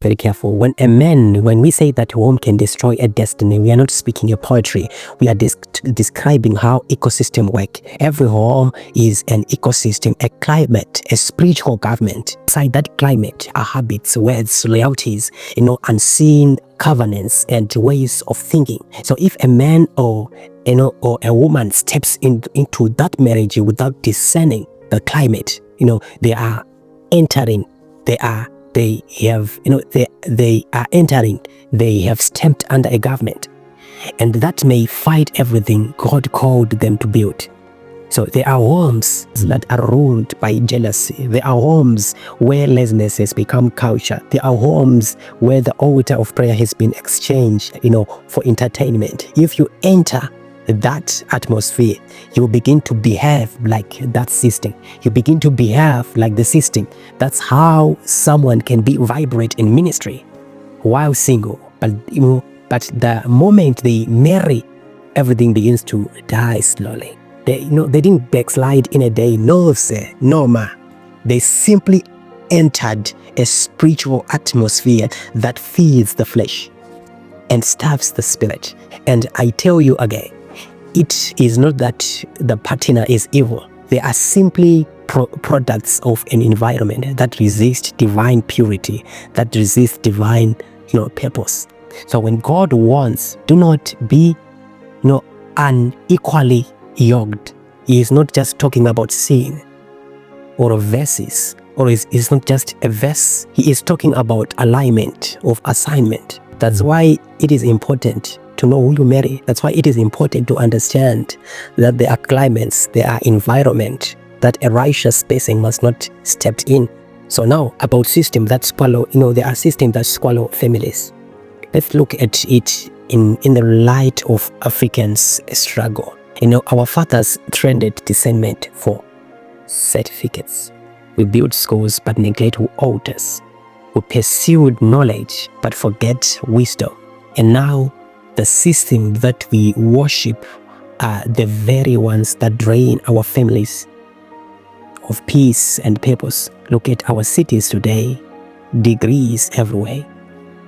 Very careful. When we say that home can destroy a destiny, we are not speaking a poetry. We are describing how ecosystem work. Every home is an ecosystem, a climate, a spiritual government. Inside that climate are habits, words, loyalties, unseen covenants and ways of thinking. So if a man or a woman steps into that marriage without discerning the climate, they are entering. They have stamped under a government, and that may fight everything God called them to build. So there are homes that are ruled by jealousy. There are homes where laziness has become culture. There are homes where the altar of prayer has been exchanged, for entertainment. If you enter that atmosphere, you begin to behave like that system. You begin to behave like the system. That's how someone can be vibrant in ministry while single. But the moment they marry, everything begins to die slowly. They didn't backslide in a day. No, sir. No, ma. They simply entered a spiritual atmosphere that feeds the flesh and starves the spirit. And I tell you again, it is not that the partner is evil. They are simply products of an environment that resists divine purity, that resists divine, purpose. So when God wants, do not be, unequally yoked. He is not just talking about sin or verses, or is not just a verse. He is talking about alignment of assignment. That's why it is important to know who you marry. That's why it is important to understand that there are climates, there are environment that a righteous spacing must not step in. So now about systems that swallow, there are systems that swallow families. Let's look at it in the light of Africans' struggle. Our fathers traded discernment for certificates. We build schools but neglect altars. We pursued knowledge but forget wisdom. And now the system that we worship are the very ones that drain our families of peace and purpose. Look at our cities today. Degrees everywhere,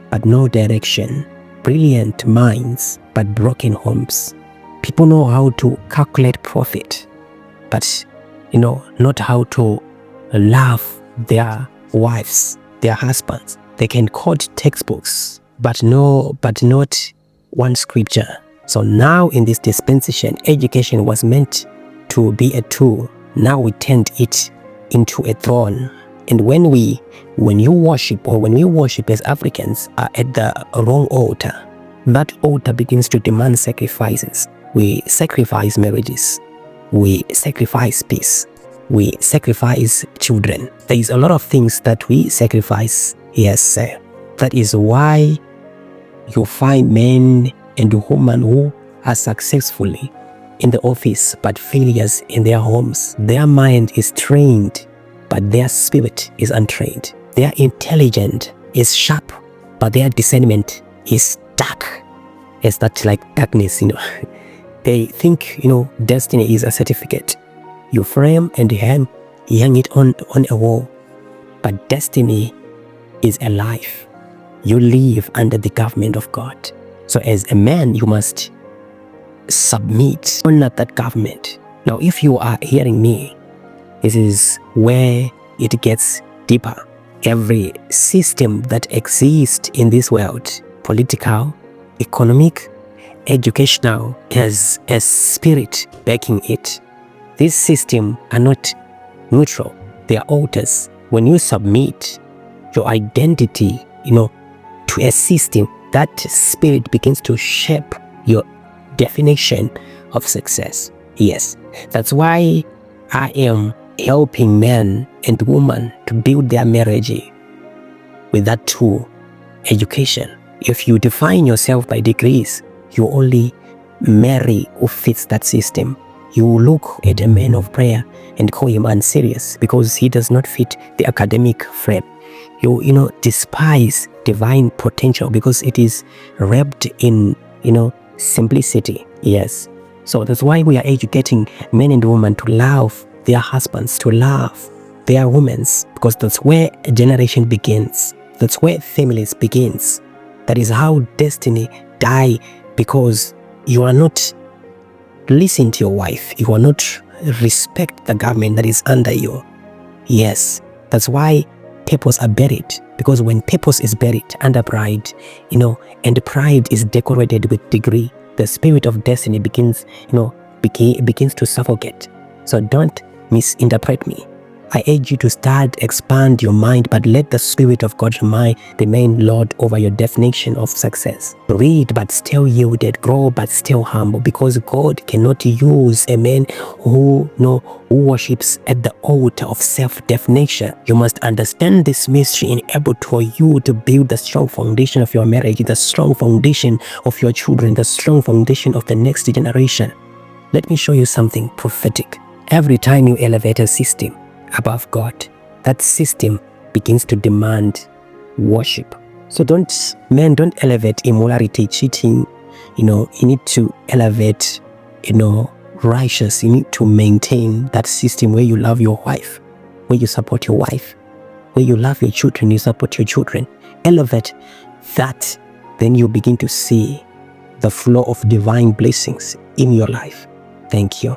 but no direction. Brilliant minds, but broken homes. People know how to calculate profit, but not how to love their wives, their husbands. They can quote textbooks, but not one scripture. So now in this dispensation, education was meant to be a tool. Now we turned it into a throne. And when we worship as Africans are at the wrong altar, that altar begins to demand sacrifices. We sacrifice marriages. We sacrifice peace. We sacrifice children. There is a lot of things that we sacrifice. Yes, sir. That is why you find men and women who are successfully in the office but failures in their homes. Their mind is trained, but their spirit is untrained. Their intelligence is sharp, but their discernment is dark. It's that like darkness, They think, destiny is a certificate. You frame and hang it on a wall. But destiny is a life. You live under the government of God. So as a man, you must submit under that government. Now, if you are hearing me, this is where it gets deeper. Every system that exists in this world, political, economic, educational, has a spirit backing it. These systems are not neutral. They are altars. When you submit your identity, to a system, that spirit begins to shape your definition of success. Yes, that's why I am helping men and women to build their marriage with that tool, education. If you define yourself by degrees, you only marry who fits that system. You look at a man of prayer and call him unserious because he does not fit the academic frame. You despise divine potential because it is wrapped in, simplicity. Yes. So that's why we are educating men and women to love their husbands, to love their women, because that's where a generation begins. That's where families begins. That is how destiny die, because you are not listening to your wife. You are not respect the government that is under you. Yes, that's why purpose are buried, because when purpose is buried under pride, and pride is decorated with degree, the spirit of destiny begins to suffocate. So don't misinterpret me. I urge you to start, expand your mind, but let the Spirit of God remain Lord over your definition of success. Read but still yielded, grow but still humble, because God cannot use a man who worships at the altar of self-definition. You must understand this mystery and able for you to build the strong foundation of your marriage, the strong foundation of your children, the strong foundation of the next generation. Let me show you something prophetic. Every time you elevate a system above God, that system begins to demand worship. So don't elevate immorality, cheating. You need to elevate, righteous. You need to maintain that system where you love your wife, where you support your wife, where you love your children, you support your children. Elevate that, then you begin to see the flow of divine blessings in your life. Thank you.